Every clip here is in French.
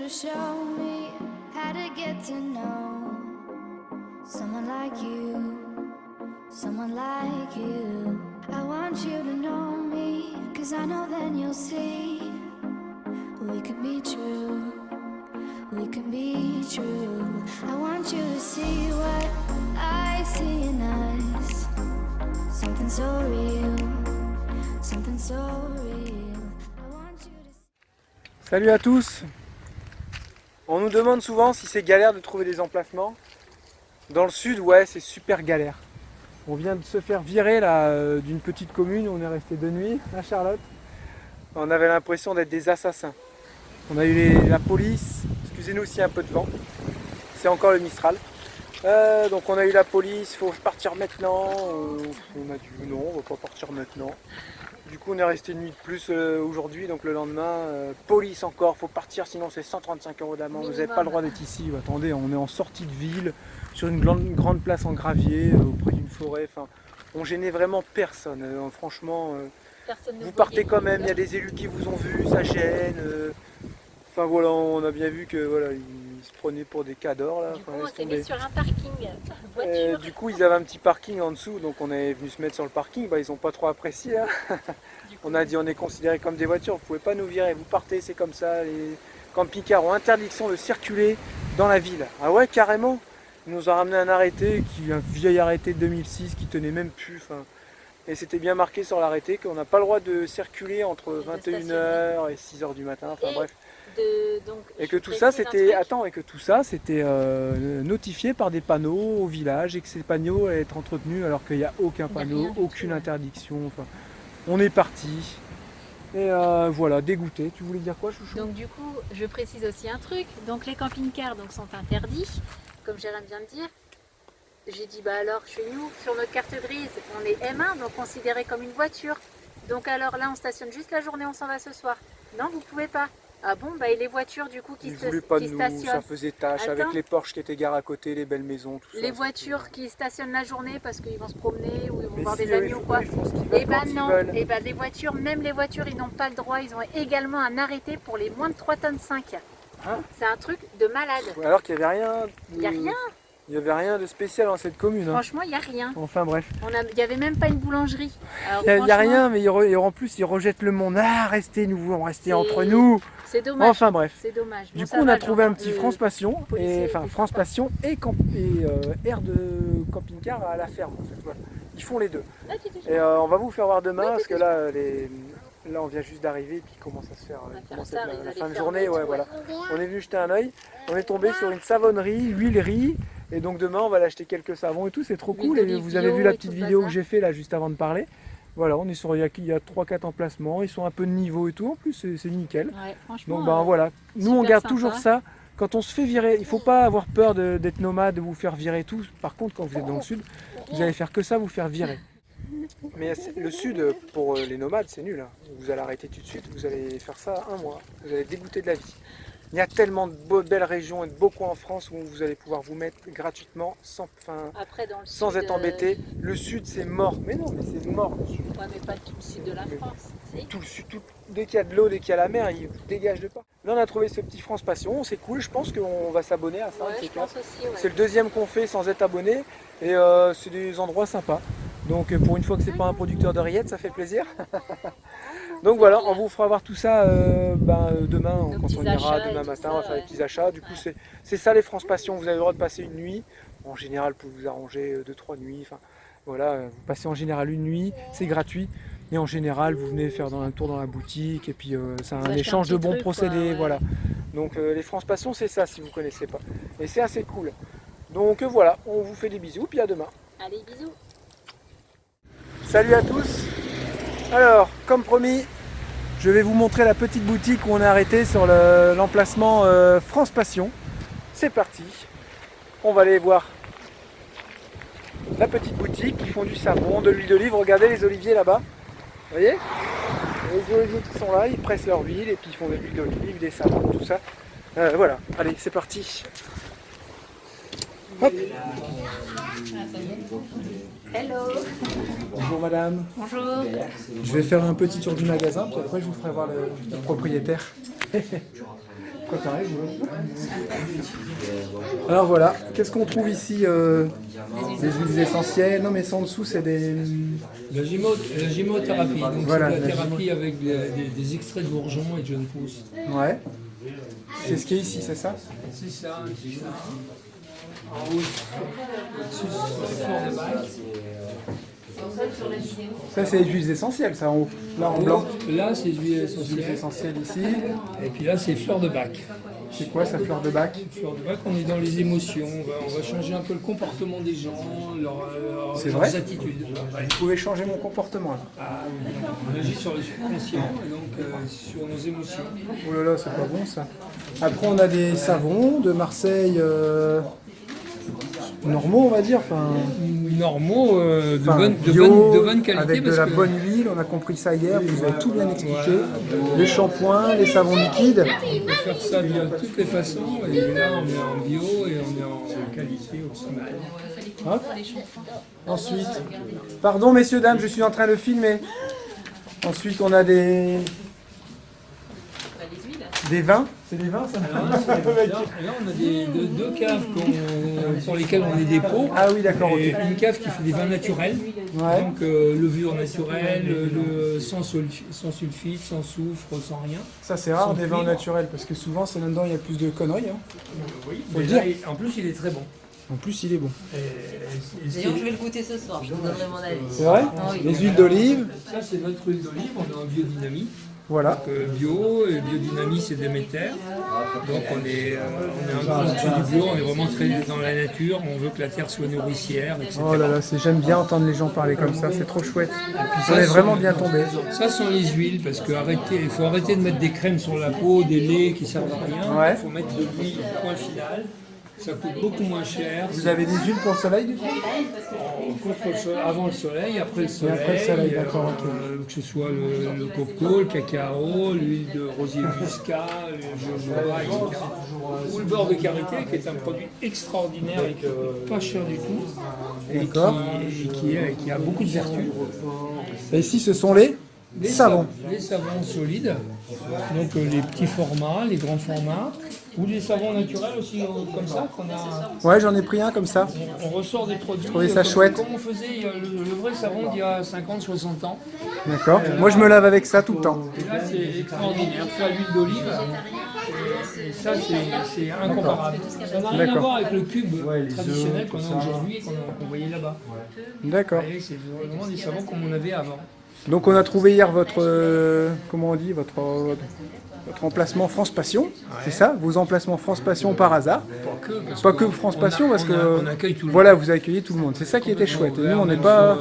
to show me how to get to know someone like you, someone like you. I want you to know me, 'cause I know then you'll see we could be true, we could be true. I want you to see what I see in us, something so real, something so real. I want you to see. Salut à tous. On nous demande souvent si c'est galère de trouver des emplacements. Dans le sud, ouais, c'est super galère. On vient de se faire virer là d'une petite commune où on est resté 2 nuits à Charlotte. On avait l'impression d'être des assassins. On a eu la police, excusez-nous s'il y a un peu de vent, c'est encore le Mistral. Donc on a eu la police, il faut partir maintenant. On a dit non, on va pas partir maintenant. Du coup on est resté une nuit de plus aujourd'hui, donc le lendemain, police encore, faut partir sinon c'est 135 € d'amende, vous n'avez pas le droit d'être ici. Attendez, on est en sortie de ville, sur une grande place en gravier, auprès d'une forêt, enfin, on gênait vraiment personne, franchement, vous partez quand même, il y a des élus qui vous ont vu, ça gêne, enfin voilà, on a bien vu que voilà, ils se prenaient pour des cadors là. Du coup on s'est mis sur un parking voiture. Du coup ils avaient un petit parking en dessous, donc on est venu se mettre sur le parking, bah, ils n'ont pas trop apprécié. Hein. On a dit on est considérés comme des voitures, vous pouvez pas nous virer, vous partez, c'est comme ça. Les camping-cars ont interdiction de circuler dans la ville. Ah ouais, carrément. Ils nous ont ramené un arrêté, un vieil arrêté de 2006 qui tenait même plus. Enfin, et c'était bien marqué sur l'arrêté qu'on n'a pas le droit de circuler entre 21 h et 6 h du matin. Enfin bref. Et que tout ça c'était notifié par des panneaux au village et que ces panneaux allaient être entretenus alors qu'il n'y a aucun panneau, aucune interdiction. Enfin, on est parti. Et voilà, dégoûté. Tu voulais dire quoi, chouchou? Donc du coup, je précise aussi un truc. Donc les camping-cars sont interdits, comme Jérôme vient de dire. J'ai dit bah alors chez nous, sur notre carte grise, on est M1, donc considéré comme une voiture. Donc alors là, on stationne juste la journée, on s'en va ce soir. Non, vous pouvez pas. Ah bon, bah et les voitures du coup qui stationnent. Ça faisait tâche avec les Porsche qui étaient garés à côté, les belles maisons, tout ça. Les voitures qui stationnent la journée parce qu'ils vont se promener ou ils vont voir des amis ou quoi. Et ben non, et ben les voitures, même les voitures, ils n'ont pas le droit, ils ont également un arrêté pour les moins de 3,5 tonnes. Hein, c'est un truc de malade. Alors qu'il n'y avait rien. Il n'y a rien. Il n'y avait rien de spécial dans cette commune. Franchement, il n'y a rien. Enfin bref. Il n'y avait même pas une boulangerie. Il n'y a rien, mais en plus ils rejettent le monde. Ah, restez, nous voulons rester entre nous. C'est dommage. Enfin bref. C'est dommage. Du coup, on a trouvé un petit France Passion, France Passion et aire de camping-car à la ferme. En fait. Voilà. Ils font les deux. Et on va vous faire voir demain parce que là, là on vient juste d'arriver et puis il commence à se faire la fin de journée. Ouais, voilà. On est venu jeter un oeil. On est tombé sur une savonnerie, huilerie. Et donc demain on va l'acheter quelques savons et tout, c'est trop cool. Et vous avez vu la petite vidéo que j'ai fait là juste avant de parler. Voilà, on est sur, il y a 3-4 emplacements, ils sont un peu de niveau et tout, en plus c'est nickel. Ouais, franchement, donc ben voilà, nous on garde toujours ça. Quand on se fait virer, il ne faut pas avoir peur d'être nomade, de vous faire virer tout. Par contre quand vous êtes dans le sud, vous allez faire que ça, vous faire virer. Mais le sud, pour les nomades, c'est nul. Hein. Vous allez arrêter tout de suite, vous allez faire ça 1 mois, vous allez dégoûter de la vie. Il y a tellement de belles régions et de beaux coins en France où vous allez pouvoir vous mettre gratuitement sans être embêté. Le sud c'est mort. Mais non, mais c'est mort le sud. Ouais, mais pas tout le sud de la France. Tout le sud, dès qu'il y a de l'eau, dès qu'il y a la mer, il dégage de pas. Là on a trouvé ce petit France Passion, c'est cool, je pense qu'on va s'abonner à ça. Ouais, je pense aussi, ouais. C'est le deuxième qu'on fait sans être abonné et c'est des endroits sympas. Donc pour une fois que c'est pas un producteur de rillettes, ça fait plaisir. Donc voilà, on vous fera voir tout ça demain, quand on ira, demain matin, on va faire les petits achats. Du coup, c'est ça les France Passion, vous avez le droit de passer une nuit. En général, vous pouvez vous arranger 2-3 nuits. Enfin, voilà, vous passez en général une nuit, c'est gratuit. Et en général, vous venez faire un tour dans la boutique et puis c'est un échange de bons procédés. Ouais. Voilà. Donc les France Passion, c'est ça si vous ne connaissez pas. Et c'est assez cool. Donc voilà, on vous fait des bisous, puis à demain. Allez, bisous. Salut à tous. Alors, comme promis, je vais vous montrer la petite boutique où on est arrêté sur l'emplacement France Passion. C'est parti. On va aller voir la petite boutique. Ils font du savon, de l'huile d'olive. Regardez les oliviers là-bas. Vous voyez? Les oliviers qui sont là, ils pressent leur huile et puis ils font de l'huile d'olive, des savons, tout ça. Voilà, allez, c'est parti. Hop. Hello. Bonjour madame. Bonjour. Je vais faire un petit tour du magasin, puis après je vous ferai voir le propriétaire. préparer. Alors voilà, qu'est-ce qu'on trouve ici des huiles essentielles. Non, mais ça en dessous, c'est des... La gémothérapie, donc Voilà, c'est de la la thérapie avec des extraits de bourgeons et de jeunes pousses. Ouais. C'est ce qui est ici, c'est ça? C'est ça, c'est ça. En haut, au-dessus, c'est fleurs de bac. Ça, c'est les huiles essentielles, ça, en haut. Là, en blanc. Là, c'est huile Huiles essentielle. essentielles ici. Et puis là, c'est fleurs de bac. C'est quoi, ça, fleur de bac? Fleurs de bac, on est dans les émotions. On va changer un peu le comportement des gens, C'est leurs vrai attitudes. Ouais. Vous pouvez changer mon comportement, là. Ah, on agit sur le subconscient et donc sur nos émotions. Oh là là, c'est pas bon, ça. Après, on a des savons de Marseille... normaux, on va dire. Enfin, Normaux, Enfin, de bio, bonne qualité. avec de parce la que- bonne huile, on a compris ça hier, vous avez tout bien expliqué. Les shampoings, les savons liquides. On peut faire ça de toutes les façons, et là on est en bio et on est en qualité optimale. Hop. Ensuite, pardon messieurs, dames, je suis en train de filmer. Ensuite, on a des vins. C'est des vins, ça? Là on a deux caves sur lesquelles on est des pots. Ah oui, d'accord, Et ok. une cave qui fait des vins naturels, Ouais. donc levure naturelle, sans sulfite, sans soufre, sans rien. Ça, c'est rare, Sans des vins cuivre. naturels, parce que souvent, c'est là-dedans, il y a plus de conneries. Hein. Oui, Faut le mais là, dire. en plus il est très bon. En plus, il est bon. Et ce qui D'ailleurs, est- je vais le goûter ce soir, je vous donnerai mon avis. C'est vrai? Ah oui. Les huiles d'olive, Ça c'est notre huile d'olive, on est en biodynamie. voilà. Bio, et biodynamie c'est Déméter. Donc on est un peu au-dessus du bio, on est vraiment très dans la nature, on veut que la terre soit nourricière, etc. Oh là là, j'aime bien entendre les gens parler comme ça, c'est trop chouette. ça, On est c'est- vraiment bien tombé. Ça sont les huiles, parce qu'il faut arrêter de mettre des crèmes sur la peau, des laits qui servent à rien. Ouais. Il faut mettre de l'huile, point final. Ça coûte beaucoup moins cher. Vous avez des huiles pour le soleil, du coup? Avant le soleil, après le soleil. après le soleil, d'accord, ok. Que ce soit le coco, le cacao, l'huile de rosier muscat, le jojoba, etc. Ou le beurre de karité, qui est un produit extraordinaire et qui coûte pas cher du tout. Et D'accord. qui a beaucoup de vertus. Et ici, ce sont les savons. Les savons solides, donc les petits formats, les grands formats, ou les savons naturels aussi comme ça qu'on a. Ouais, j'en ai pris un comme ça. On ressort des produits. trouvais ça comme, chouette. Comme on faisait le vrai savon d'il y a 50-60 ans. D'accord. Moi, je me lave avec ça tout le temps. Et là c'est extraordinaire. Fait à l'huile d'olive, et ça c'est incomparable. Ça n'a rien à D'accord. voir avec le cube traditionnel qu'on a aujourd'hui et qu'on voyait là-bas. D'accord. Vous voyez, c'est vraiment des savons comme on avait avant. Donc, on a trouvé hier votre, comment on dit, votre emplacement France Passion. C'est ça? Vos emplacements France Passion par hasard. Pas que France Passion, parce que on accueille tout le monde. voilà, vous accueillez tout le monde. C'est ça qui était chouette. Et nous, on n'est pas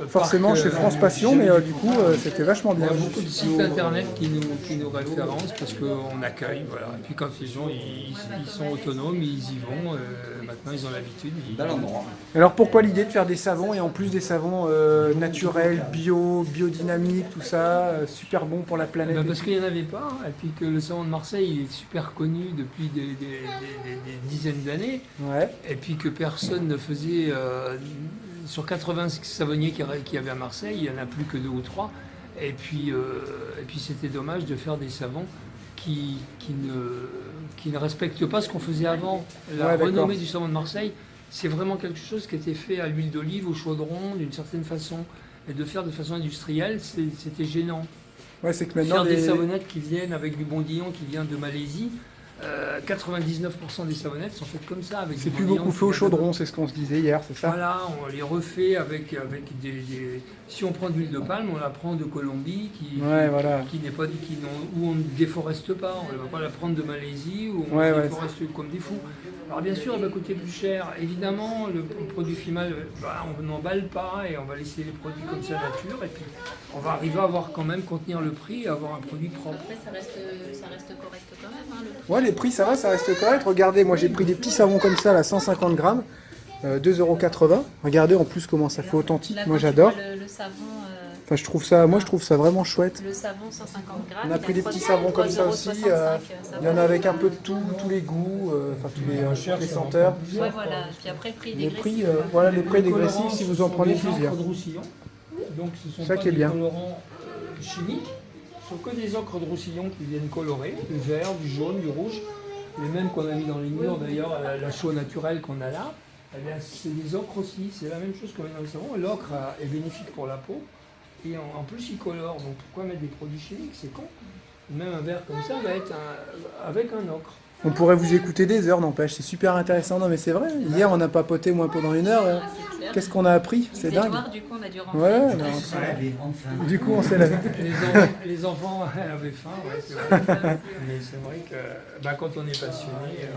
forcément parc, chez France Passion, mais du coup, c'était vachement Il y bien. a beaucoup de sites internet qui nous référencent parce qu'on accueille. Voilà. Et puis quand les gens ils sont autonomes, ils y vont. Maintenant ils ont l'habitude. Alors, pourquoi l'idée de faire des savons et en plus des savons naturels, bio, biodynamiques, tout ça, super bon pour la planète? Parce qu'il n'y en avait pas. Hein. Et puis que le savon de Marseille il est super connu depuis des dizaines d'années. Ouais. Et puis que personne ne faisait. Sur 80 savonniers qu'il y avait à Marseille, il n'y en a plus que 2 ou 3. Et puis c'était dommage de faire des savons qui ne respectent pas ce qu'on faisait avant. La Ouais, d'accord. renommée du savon de Marseille, c'est vraiment quelque chose qui était fait à l'huile d'olive, au chaudron, d'une certaine façon. Et de faire de façon industrielle, c'était gênant. Ouais, c'est que maintenant, Faire des les- savonnettes qui viennent avec du bondillon qui vient de Malaisie, 99% des savonnettes sont faites comme ça. Avec c'est du plus bondillon beaucoup qui fait au vient de- chaudron, c'est ce qu'on se disait hier, c'est ça? Voilà, on les refait avec des. Si on prend de l'huile de palme, on la prend de Colombie, Ouais, voilà. qui n'est pas où on ne déforeste pas. On ne va pas la prendre de Malaisie où on Ouais, ouais. déforeste comme des fous. Alors bien sûr, elle va coûter plus cher. Évidemment, le produit final, on n'emballe pas et on va laisser les produits comme ça nature. Et puis, on va arriver à avoir quand même contenir le prix et avoir un produit propre. Après, ça reste correct quand même. Hein, le prix. Ouais, les prix, ça va, ça reste correct. Regardez, moi j'ai pris des petits savons comme ça, là, 150 grammes, 2,80 €. Regardez en plus comment ça fait authentique, Là, moi quand tu j'adore. vois Le savon, Enfin, je trouve ça vraiment chouette. le savon 150 grammes. On a il pris des trois- petits savons comme ça aussi. 3,65 Il y en a avec un peu de tout, tous les goûts, enfin toutes les senteurs. Ouais, voilà. Puis après, le prix Les dégressif. prix, voilà, les prix dégressifs si vous en prenez plusieurs. Donc ce sont Ça pas qui est des bien. colorants chimiques, sont que des ocres de Roussillon qui viennent colorer, du vert, du jaune, du rouge. Les mêmes qu'on a mis dans les murs d'ailleurs, la chaux naturelle qu'on a là, eh bien, c'est des ocres aussi, c'est la même chose qu'on met dans le savon. L'ocre est bénéfique pour la peau et en plus il colore, donc pourquoi mettre des produits chimiques, c'est con. Même un verre comme ça va être avec un ocre. On pourrait vous écouter des heures, n'empêche, c'est super intéressant. Non mais c'est vrai, hier on a papoté moins pendant 1 heure. Ah, c'est clair. Qu'est-ce qu'on a appris? Il C'est faisait dingue. noir, du coup on a dû rentrer. Ouais, On s'est lavé, enfin. du coup on s'est lavé. Les enfants avaient faim, ouais, c'est vrai. Mais c'est vrai que quand on est passionné,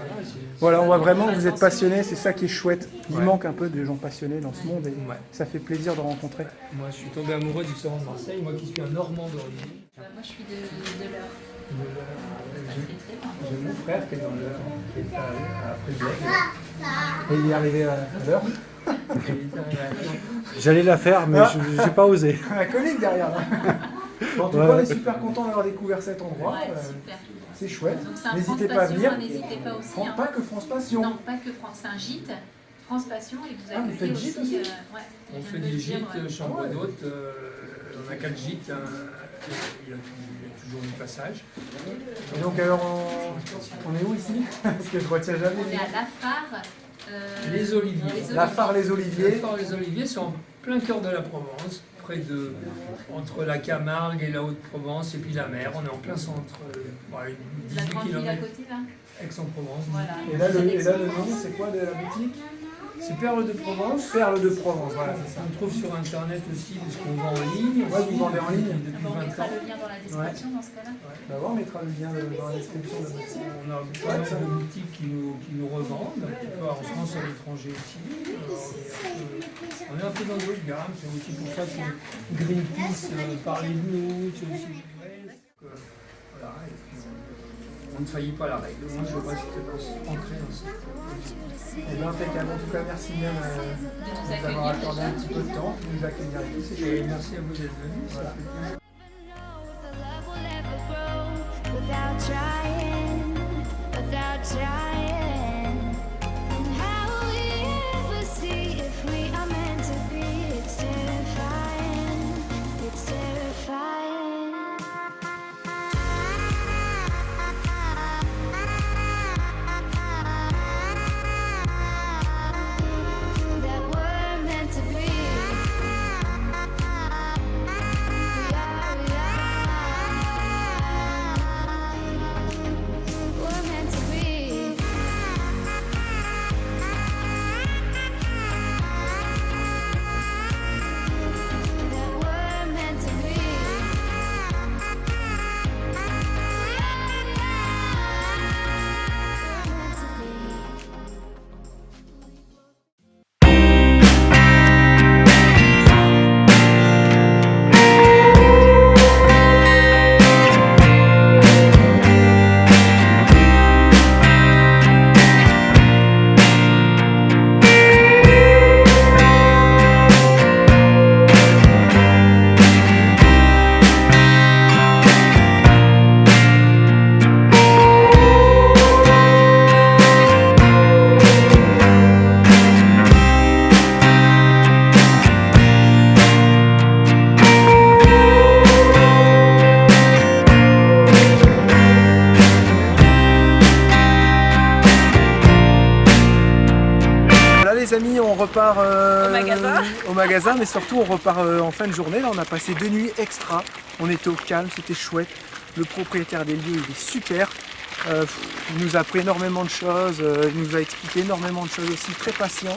Voilà, on voit vraiment que vous êtes passionnés, c'est ça qui est chouette. Il Ouais. manque un peu de gens passionnés dans ce monde et Ouais. ça fait plaisir de rencontrer. Moi je suis tombé amoureux du savon de Marseille, moi qui suis un Normand d'origine. Moi je suis de l'heure. J'ai mon frère qui est dans l'heure, qui est après Blègue. Et il est arrivé à l'heure. Il est arrivé à l'heure. J'allais la faire, mais j'ai pas osé. Un collègue derrière. En tout Ouais. cas, on est super content d'avoir découvert cet endroit. Ouais, super. C'est chouette. Donc c'est un N'hésitez France pas à Passion, venir. hein, n'hésitez pas aussi. hein. Pas que France Passion. Non, pas que France, c'est un gîte, France Passion, et vous Ah, vous accueillez faites gîte aussi. aussi ouais, On je fait viens de des le dire, gîtes, ouais. chambres Ouais. d'hôtes, on a 4 gîtes, il y a toujours du passage. Et donc alors, on est où ici? Parce que je retiens jamais. On est à La Phare. Les Oliviers. La Phare les Les Oliviers. Forts les Oliviers sont en plein cœur de la Provence, entre la Camargue et la Haute-Provence et puis la mer. On est en plein centre, La 18 grande ville à km côté là. Aix-en-Provence. Voilà. Et là, le nom, c'est quoi de la boutique? C'est Perles de Provence. Perles de Provence, voilà, c'est ça. On le trouve sur internet aussi parce qu'on vend en ligne. Ouais, vous vendez en ligne. Ah Depuis bah, on 20 mettra ans. le lien dans la description dans ce cas-là. D'abord, on mettra le lien dans la description de la boutique. On a pas mal de boutiques qui nous revendent, un petit peu en France et à l'étranger aussi. On est un peu dans d'autres gammes, c'est aussi pour ça que Greenpeace parlait de nous sur le sujet. Voilà, et puis on ne faillit pas à la règle. Moi, je reste ancré dans ça. Eh bien, impeccable. En tout cas, merci bien De nous d'avoir accueillir accordé un déjà. petit peu de temps, de nous accueillir ici. C'est Et chouette. merci à vous d'être venus. Ça fait plaisir. The love will never grow without trying, without trying. And how will we ever see if we are meant to be? It's terrifying, it's terrifying. That we're meant to be. We're meant to be. That we're meant to be. We're meant to be. Voilà les amis, on repart Au magasin. mais surtout on repart en fin de journée. Là, on a passé 2 nuits extra. On était au calme, c'était chouette. Le propriétaire des lieux, il est super. Il nous a appris énormément de choses, il nous a expliqué énormément de choses aussi, très patient.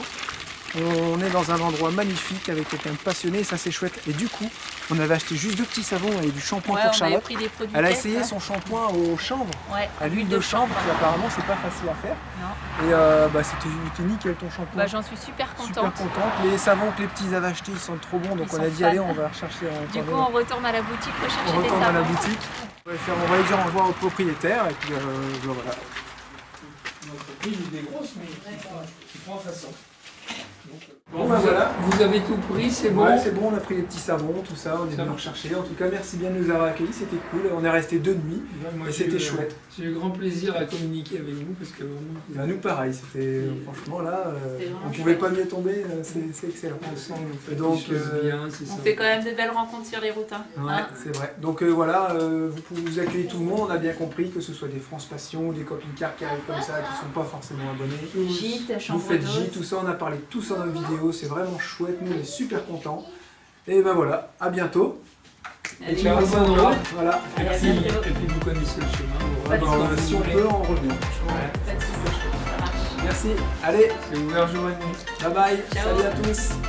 On est dans un endroit magnifique avec quelqu'un de passionné, et ça c'est chouette. Et du coup, on avait acheté juste 2 petits savons et du shampoing Ouais, pour on avait Charlotte. pris des produits Elle a test, essayé hein. son shampoing au chanvre, Ouais, à l'huile de chanvre, qui apparemment c'est pas facile à faire. Non. Et c'était nickel ton shampoing. Bah, j'en suis super Super contente. contente. Les savons que les petits avaient achetés, ils sont trop bons, donc Ils on a sont dit fans. allez, on va rechercher un Du coup, on retourne à la boutique on rechercher des retourne à la savons. boutique. On va dire au revoir au propriétaire et puis voilà. L'entreprise est des grosses, mais qui font façon. Donc, Bon bah voilà. Vous avez tout pris, c'est bon. Ouais, c'est bon, on a pris les petits savons, tout ça, on est venu rechercher. En tout cas, merci bien de nous avoir accueillis, c'était cool. On est resté 2 nuits Moi, et c'était chouette. J'ai eu grand plaisir à communiquer avec vous parce que vraiment. Bah, nous pareil, c'était franchement là, C'était vraiment on pouvait chouette. pas mieux tomber, c'est excellent. On sent que vous faites Donc, des choses bien, c'est ça. On fait quand même de belles rencontres sur les routes. Hein. Ouais, Hein. c'est vrai. Donc voilà, vous pouvez vous accueillir tout le monde, on a bien compris que ce soit des France Passion ou des camping-cars qui arrivent comme ça, qui sont pas forcément abonnés. Gîte, Vous chambre faites d'hôte. J, tout ça, on a parlé de tout ça dans nos vidéos, c'est vraiment chouette, nous on est super contents. Et ben voilà, à bientôt. Allez, ciao, bonne route. Voilà. Allez, à Merci. bientôt. Et puis vous connaissez le chemin. Vous Pas de revenez Si on quand vous peut, voulez. on revient. Ouais. Pas de soucis, ça marche. Merci, allez, C'est ouvert jour et nuit. bye bye, Ciao. salut à tous.